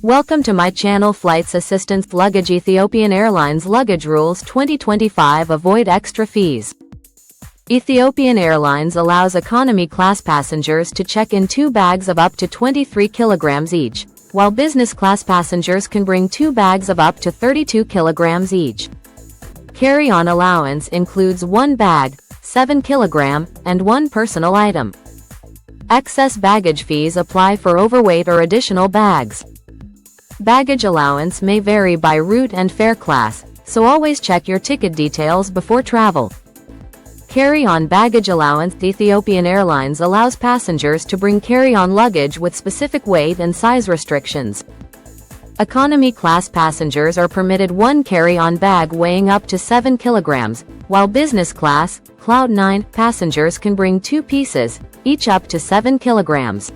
Welcome to my channel. Flights Assistance Luggage. Ethiopian Airlines Luggage Rules 2025. Avoid extra fees. Ethiopian Airlines allows economy class passengers to check in 2 bags of up to 23 kilograms each, while business class passengers can bring 2 bags of up to 32 kilograms each. Carry-on allowance includes 1 bag, 7 kilogram, and 1 personal item. Excess baggage fees apply for overweight or additional bags. Baggage allowance may vary by route and fare class, so always check your ticket details before travel. Carry-on baggage allowance. Ethiopian Airlines allows passengers to bring carry-on luggage with specific weight and size restrictions. Economy class passengers are permitted 1 carry-on bag weighing up to 7 kilograms, while business class, Cloud 9, passengers can bring 2 pieces, each up to 7 kilograms.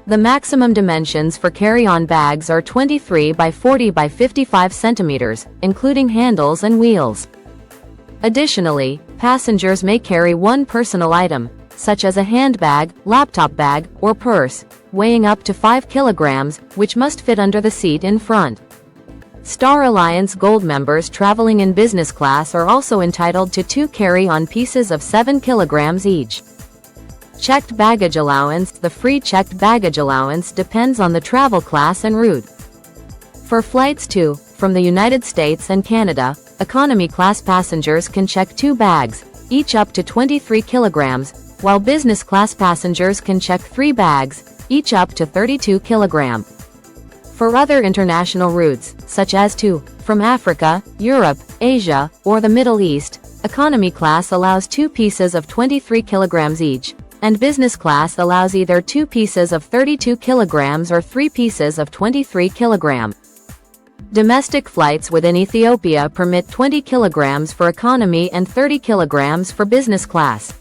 The maximum dimensions for carry-on bags are 23 by 40 by 55 centimeters, including handles and wheels. Additionally, passengers may carry 1 personal item, such as a handbag, laptop bag, or purse, weighing up to 5 kilograms, which must fit under the seat in front. Star Alliance Gold members traveling in business class are also entitled to 2 carry-on pieces of 7 kilograms each. Checked baggage allowance. The free checked baggage allowance depends on the travel class and route. For flights to, from the United States and Canada, economy class passengers can check 2 bags, each up to 23 kilograms, while business class passengers can check 3 bags, each up to 32 kilograms. For other international routes, such as to, from Africa, Europe, Asia, or the Middle East, economy class allows 2 pieces of 23 kilograms each, and business class allows either 2 pieces of 32 kilograms or 3 pieces of 23 kilograms. Domestic flights within Ethiopia permit 20 kilograms for economy and 30 kilograms for business class.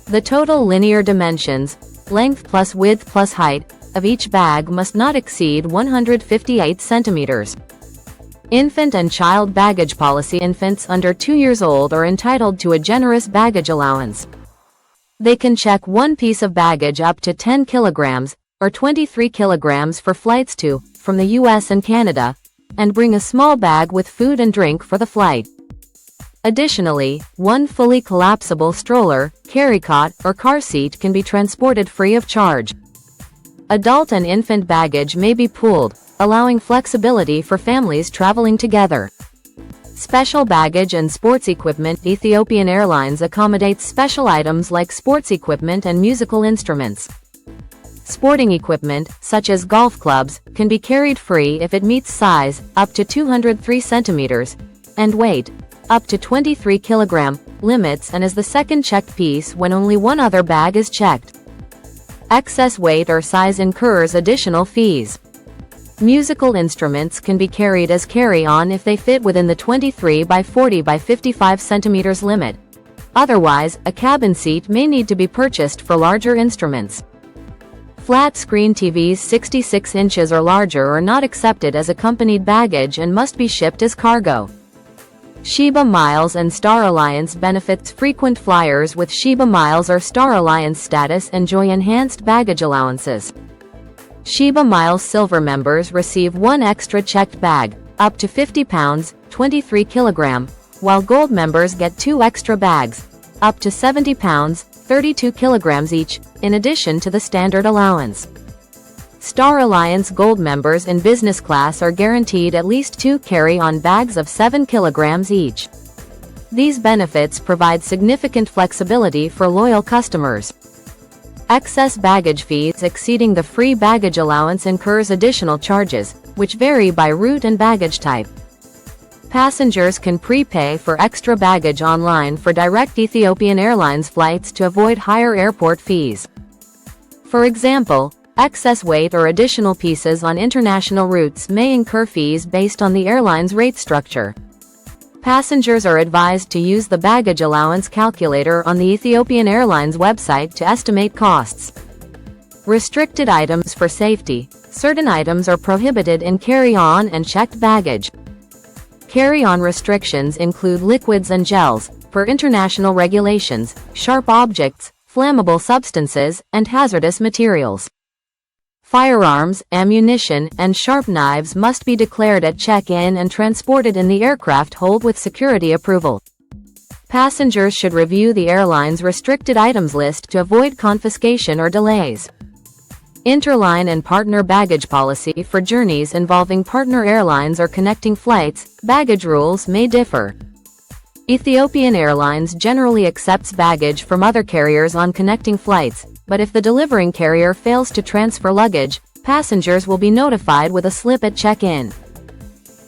The total linear dimensions, length plus width plus height, of each bag must not exceed 158 centimeters. Infant and child baggage policy. Infants under 2 years old are entitled to a generous baggage allowance. They can check 1 piece of baggage up to 10 kilograms, or 23 kilograms for flights to, from the US and Canada, and bring a small bag with food and drink for the flight. Additionally, 1 fully collapsible stroller, carry cot, or car seat can be transported free of charge. Adult and infant baggage may be pooled, allowing flexibility for families traveling together. Special baggage and sports equipment. Ethiopian Airlines accommodates special items like sports equipment and musical instruments. Sporting equipment, such as golf clubs, can be carried free if it meets size, up to 203 centimeters, and weight, up to 23 kilogram, limits and is the second checked piece when only 1 other bag is checked. Excess weight or size incurs additional fees. Musical instruments can be carried as carry-on if they fit within the 23 by 40 by 55 centimeters limit. Otherwise, a cabin seat may need to be purchased for larger instruments. Flat-screen TVs 66 inches or larger are not accepted as accompanied baggage and must be shipped as cargo. ShebaMiles and Star Alliance benefits. Frequent flyers with ShebaMiles or Star Alliance status enjoy enhanced baggage allowances. ShebaMiles Silver members receive 1 extra checked bag, up to 50 pounds, 23 kilogram, while Gold members get 2 extra bags, up to 70 pounds, 32 kilograms each, in addition to the standard allowance. Star Alliance Gold members in business class are guaranteed at least 2 carry-on bags of 7 kilograms each. These benefits provide significant flexibility for loyal customers. Excess baggage fees exceeding the free baggage allowance incurs additional charges, which vary by route and baggage type. Passengers can prepay for extra baggage online for direct Ethiopian Airlines flights to avoid higher airport fees. For example, excess weight or additional pieces on international routes may incur fees based on the airline's rate structure. Passengers are advised to use the baggage allowance calculator on the Ethiopian Airlines website to estimate costs. Restricted items. For safety, certain items are prohibited in carry-on and checked baggage. Carry-on restrictions include liquids and gels, per international regulations, sharp objects, flammable substances, and hazardous materials. Firearms, ammunition, and sharp knives must be declared at check-in and transported in the aircraft hold with security approval. Passengers should review the airline's restricted items list to avoid confiscation or delays. Interline and partner baggage policy. For journeys involving partner airlines or connecting flights, baggage rules may differ. Ethiopian Airlines generally accepts baggage from other carriers on connecting flights, but if the delivering carrier fails to transfer luggage, passengers will be notified with a slip at check-in.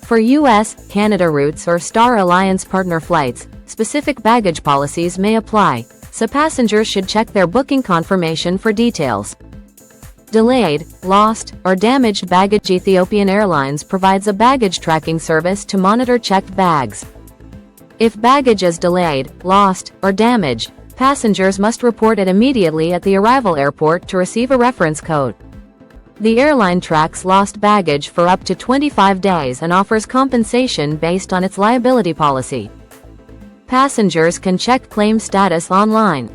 For US, Canada routes or Star Alliance partner flights, specific baggage policies may apply, so passengers should check their booking confirmation for details. Delayed, lost, or damaged baggage. Ethiopian Airlines provides a baggage tracking service to monitor checked bags. If baggage is delayed, lost, or damaged, passengers must report it immediately at the arrival airport to receive a reference code. The airline tracks lost baggage for up to 25 days and offers compensation based on its liability policy. Passengers can check claim status online.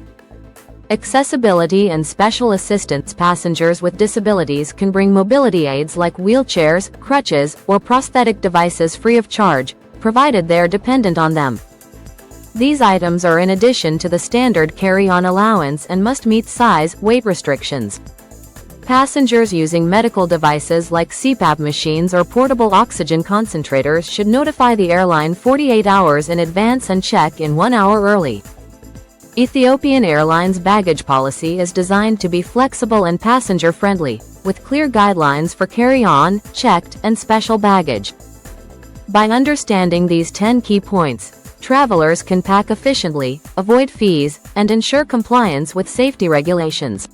Accessibility and special assistance. Passengers with disabilities can bring mobility aids like wheelchairs, crutches, or prosthetic devices free of charge, provided they are dependent on them. These items are in addition to the standard carry-on allowance and must meet size, weight restrictions. Passengers using medical devices like CPAP machines or portable oxygen concentrators should notify the airline 48 hours in advance and check in 1 hour early. Ethiopian Airlines baggage policy is designed to be flexible and passenger-friendly, with clear guidelines for carry-on, checked, and special baggage. By understanding these 10 key points, travelers can pack efficiently, avoid fees, and ensure compliance with safety regulations.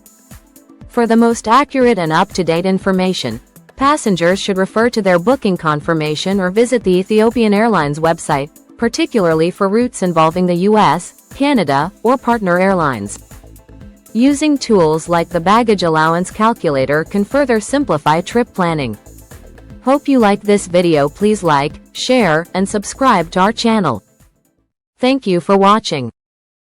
For the most accurate and up-to-date information, passengers should refer to their booking confirmation or visit the Ethiopian Airlines website, particularly for routes involving the US, Canada, or partner airlines. Using tools like the baggage allowance calculator can further simplify trip planning. Hope you like this video. Please like, share, and subscribe to our channel. Thank you for watching.